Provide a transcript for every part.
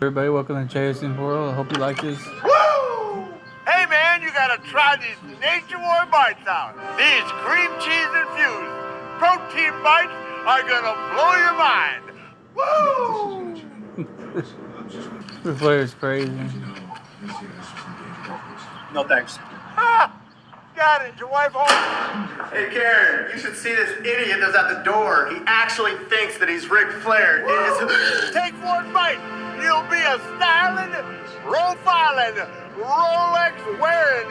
Everybody, welcome to JSN World. I hope you like this. Woo! Hey man, you gotta try these Nature Boy bites out. These cream cheese infused protein bites are gonna blow your mind. Woo! The flair is crazy. No thanks. Ah, got it. Your wife home? Hey Karen, you should see this idiot that's at the door. He actually thinks that he's Ric Flair. Take one bite. You'll be a styling, profiling, Rolex wearing.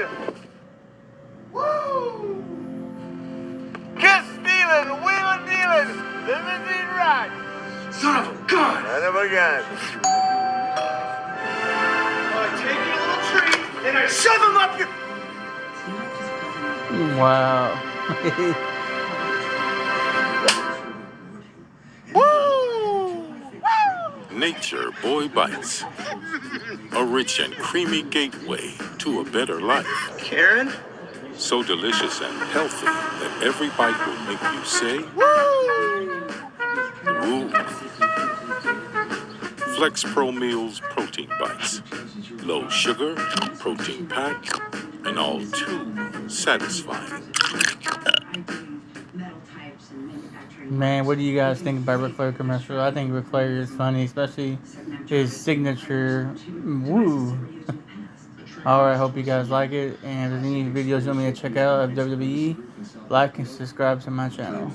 Woo! Kiss stealing, wheeling dealing, limousine ride. Son of a gun! Son of a gun. I take you a little treat and I shove him up your... Wow. Nature Boy Bites, a rich and creamy gateway to a better life. Karen? So delicious and healthy that every bite will make you say, woo. Flex Pro Meals Protein Bites. Low sugar, protein packed, and all too satisfying. Man, what do you guys think about Ric Flair commercial? I think Ric Flair is funny, especially his signature woo. Alright, hope you guys like it. And if there's any videos you want me to check out of WWE, like and subscribe to my channel.